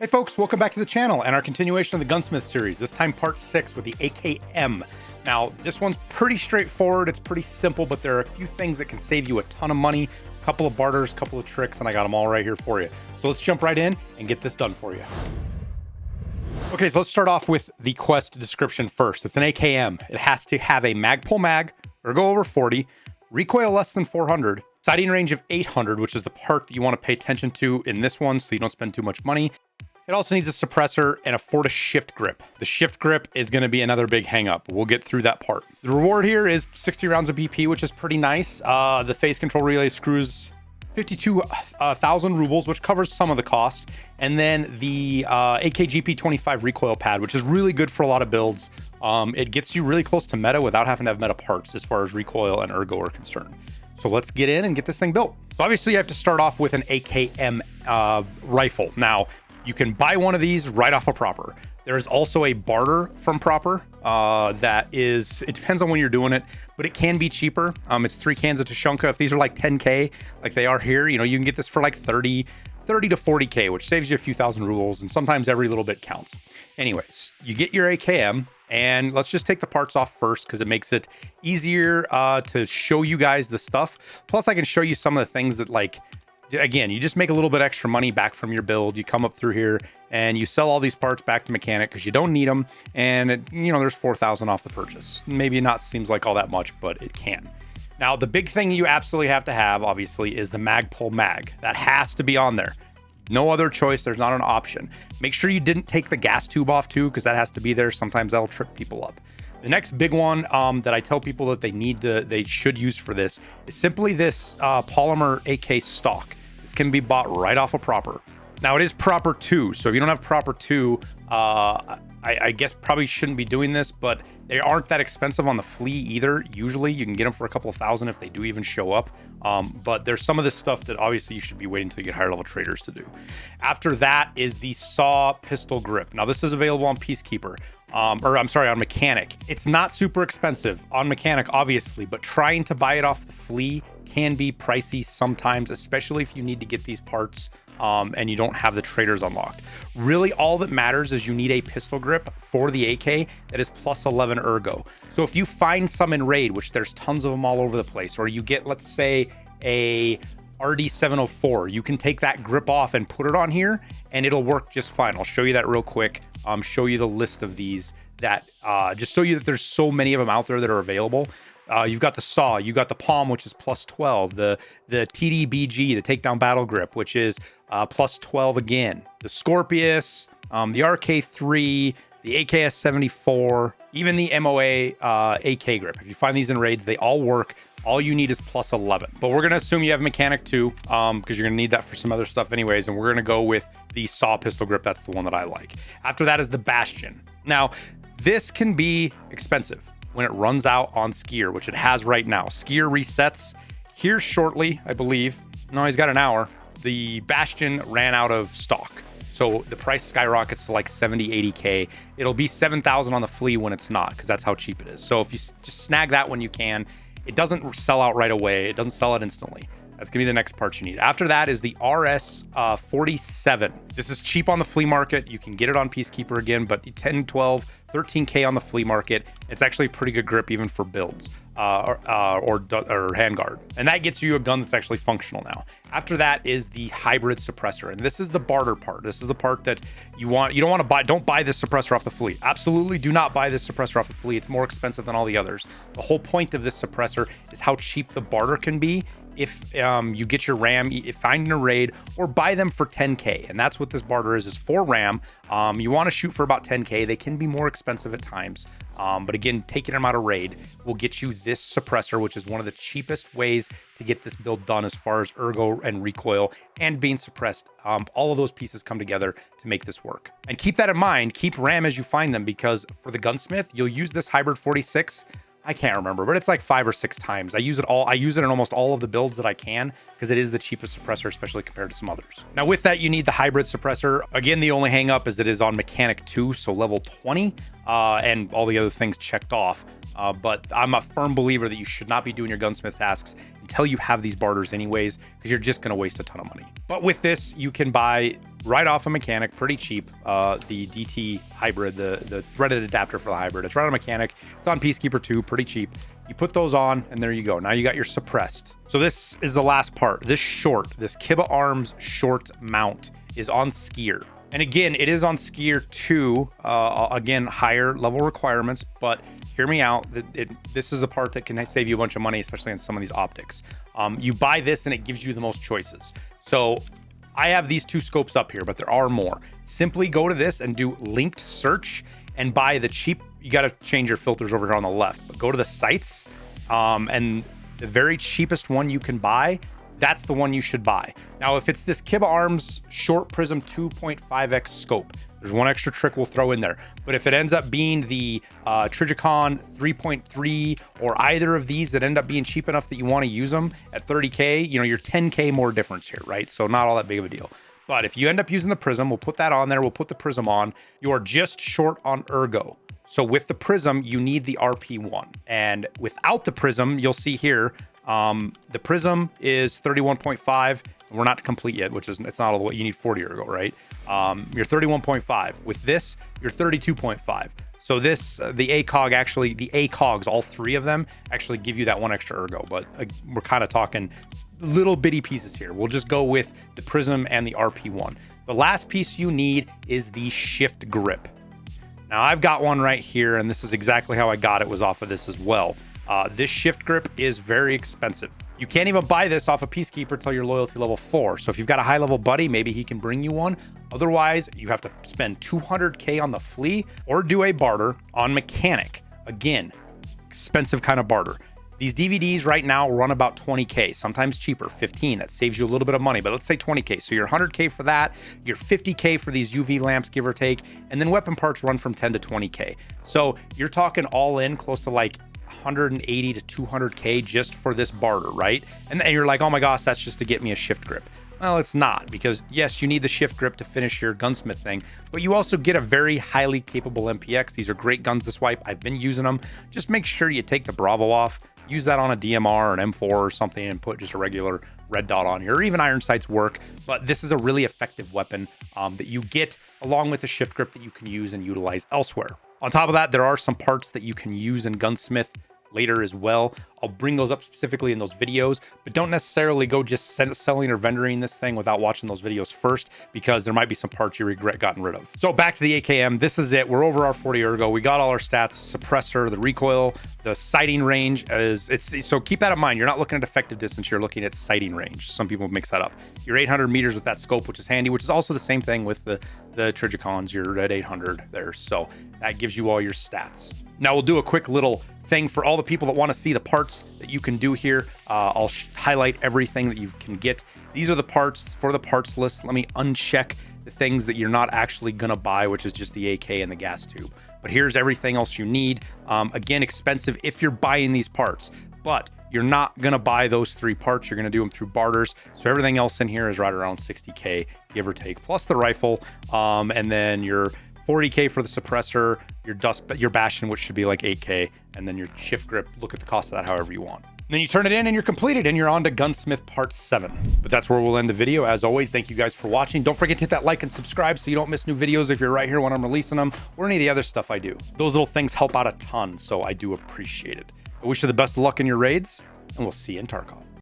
Hey folks, welcome back to the channel and our continuation of the Gunsmith series, this time part 6 with the AKM. Now, this one's pretty straightforward, it's pretty simple, but there are a few things that can save you a ton of money, a couple of barters, a couple of tricks, and I got them all right here for you. So let's jump right in and get this done for you. Okay, so let's start off with the quest description first. It's an AKM. It has to have a magpul mag, ergo over 40, recoil less than 400, sighting range of 800, which is the part that you want to pay attention to in this one so you don't spend too much money. It also needs a suppressor and a fortis shift grip. The shift grip is going to be another big hang up. We'll get through that part. The reward here is 60 rounds of BP, which is pretty nice. The phase control relay screws 52,000 rubles, which covers some of the cost. And then the AKGP25 recoil pad, which is really good for a lot of builds. It gets you really close to meta without having to have meta parts as far as recoil and ergo are concerned. So let's get in and get this thing built. So obviously you have to start off with an AKM rifle. Now, you can buy one of these right off of Proper. There is also a barter from Proper that is, it depends on when you're doing it, but it can be cheaper. It's 3 cans of Tushonka. If these are like 10K, like they are here, you know, you can get this for like 30 to 40K, which saves you a few thousand rubles, and sometimes every little bit counts. Anyways, you get your AKM, and let's just take the parts off first because it makes it easier to show you guys the stuff. Plus, I can show you some of the things that, like, again, you just make a little bit extra money back from your build. You come up through here and you sell all these parts back to mechanic because you don't need them. And it, you know, there's 4,000 off the purchase. Maybe not seems like all that much, but it can. Now, the big thing you absolutely have to have, obviously, is the magpul mag. That has to be on there. No other choice. There's not an option. Make sure you didn't take the gas tube off too, because that has to be there. Sometimes that'll trip people up. The next big one that I tell people that they should use for this is simply this polymer AK stock. This can be bought right off of Proper. Now, it is Proper 2, so if you don't have Proper 2, I guess probably shouldn't be doing this, but they aren't that expensive on the flea either. Usually, you can get them for a couple of thousand if they do even show up. But there's some of this stuff that obviously you should be waiting until you get higher level traders to do. After that is the saw pistol grip. Now, this is available on Peacekeeper. On Mechanic. It's not super expensive on Mechanic, obviously, but trying to buy it off the flea can be pricey sometimes, especially if you need to get these parts and you don't have the traders unlocked. Really, all that matters is you need a pistol grip for the AK that is plus 11 ergo. So if you find some in raid, which there's tons of them all over the place, or you get, let's say, a RD704, you can take that grip off and put it on here and it'll work just fine. I'll show you that real quick. Show you the list of these that just show you that there's so many of them out there that are available. You've got the saw, you got the palm, which is plus 12, the TDBG, the takedown battle grip, which is plus 12 again, the Scorpius, the RK3, the AKS74, even the MOA AK grip. If you find these in raids, they all work. All you need is plus 11, but we're going to assume you have mechanic too, because you're going to need that for some other stuff anyways. And we're going to go with the saw pistol grip. That's the one that I like. After that is the Bastion. Now, this can be expensive when it runs out on Skier, which it has right now. Skier resets here shortly, I believe. No, he's got an hour. The Bastion ran out of stock. So the price skyrockets to like 70, 80K. It'll be 7,000 on the flea when it's not, because that's how cheap it is. So if you just snag that when you can, it doesn't sell out right away. It doesn't sell it instantly. That's gonna be the next part you need. After that is the RS47. This is cheap on the flea market. You can get it on Peacekeeper again, but 10, 12, 13K on the flea market. It's actually a pretty good grip even for builds or handguard. And that gets you a gun that's actually functional now. After that is the hybrid suppressor. And this is the barter part. This is the part that you want. You don't want to buy. Don't buy this suppressor off the flea. Absolutely do not buy this suppressor off the flea. It's more expensive than all the others. The whole point of this suppressor is how cheap the barter can be if you get your RAM, find in a raid, or buy them for 10K. And that's what this barter is for RAM. You want to shoot for about 10K. They can be more expensive at times. But again, taking them out of raid will get you this suppressor, which is one of the cheapest ways to get this build done as far as ergo and recoil and being suppressed. All of those pieces come together to make this work. And keep that in mind. Keep RAM as you find them, because for the Gunsmith, you'll use this hybrid 46. I can't remember, but it's like 5 or 6 times. I use it in almost all of the builds that I can, because it is the cheapest suppressor, especially compared to some others. Now with that, you need the hybrid suppressor. Again, the only hang up is it is on mechanic 2, so level 20, and all the other things checked off. But I'm a firm believer that you should not be doing your gunsmith tasks until you have these barters anyways, because you're just going to waste a ton of money. But with this, you can buy right off a mechanic, pretty cheap. The DT hybrid, the threaded adapter for the hybrid. It's right on mechanic. It's on Peacekeeper 2, pretty cheap. You put those on, and there you go. Now you got your suppressed. So this is the last part. This Kiba Arms short mount is on Skier. And again, it is on Skier 2. Again, higher level requirements, but hear me out. This is a part that can save you a bunch of money, especially on some of these optics. You buy this and it gives you the most choices. So I have these 2 scopes up here, but there are more. Simply go to this and do linked search and buy the cheap. You got to change your filters over here on the left, but go to the sites and the very cheapest one you can buy, that's the one you should buy. Now, if it's this Kiba Arms short prism 2.5x scope, there's one extra trick we'll throw in there. But if it ends up being the Trijicon 3.3 or either of these that end up being cheap enough that you want to use them at 30K, you know, you're 10K more difference here, right? So not all that big of a deal. But if you end up using the prism, we'll put that on there. We'll put the prism on. You are just short on ergo. So with the prism, you need the RP1. And without the prism, you'll see here, the prism is 31.5. We're not complete yet, which is, it's not all the way. You need 40 ergo, right? You're 31.5. With this, you're 32.5. So this, the ACOG actually, the ACOGs, all 3 of them actually give you that 1 extra ergo, but we're kind of talking little bitty pieces here. We'll just go with the prism and the RP1. The last piece you need is the shift grip. Now I've got one right here, and this is exactly how I got it, was off of this as well. This shift grip is very expensive. You can't even buy this off a Peacekeeper till you're loyalty level 4. So if you've got a high level buddy, maybe he can bring you one. Otherwise, you have to spend 200K on the flea or do a barter on mechanic. Again, expensive kind of barter. These DVDs right now run about 20K, sometimes cheaper, 15. That saves you a little bit of money, but let's say 20K. So you're 100K for that, you're 50K for these UV lamps, give or take, and then weapon parts run from 10 to 20K. So you're talking all in close to like 180 to 200K just for this barter, right? And then you're like, oh my gosh, that's just to get me a shift grip. Well, it's not, because yes, you need the shift grip to finish your gunsmith thing, but you also get a very highly capable MPX. These are great guns to swipe. I've been using them. Just make sure you take the Bravo off, use that on a DMR or an M4 or something, and put just a regular red dot on here, or even iron sights work. But this is a really effective weapon that you get along with the shift grip that you can use and utilize elsewhere. On top of that, there are some parts that you can use in Gunsmith later as well. I'll bring those up specifically in those videos, but don't necessarily go just selling or vendoring this thing without watching those videos first, because there might be some parts you regret getting rid of. So back to the AKM, this is it. We're over our 40 ergo. We got all our stats, suppressor, the recoil, the sighting range so keep that in mind. You're not looking at effective distance, you're looking at sighting range. Some people mix that up. You're 800 meters with that scope, which is handy, which is also the same thing with the Trijicons. You're at 800 there. So that gives you all your stats. Now we'll do a quick little thing for all the people that want to see the parts that you can do here. I'll highlight everything that you can get. These are the parts for the parts list. Let me uncheck the things that you're not actually gonna buy, which is just the AK and the gas tube. But here's everything else you need. Again, expensive if you're buying these parts, but you're not gonna buy those 3 parts. You're gonna do them through barters. So everything else in here is right around 60K, give or take, plus the rifle, and then your 40K for the suppressor, your bastion, which should be like 8K, and then your shift grip. Look at the cost of that however you want. And then you turn it in and you're completed, and you're on to Gunsmith Part 7. But that's where we'll end the video. As always, thank you guys for watching. Don't forget to hit that like and subscribe so you don't miss new videos if you're right here when I'm releasing them, or any of the other stuff I do. Those little things help out a ton, so I do appreciate it. I wish you the best of luck in your raids, and we'll see you in Tarkov.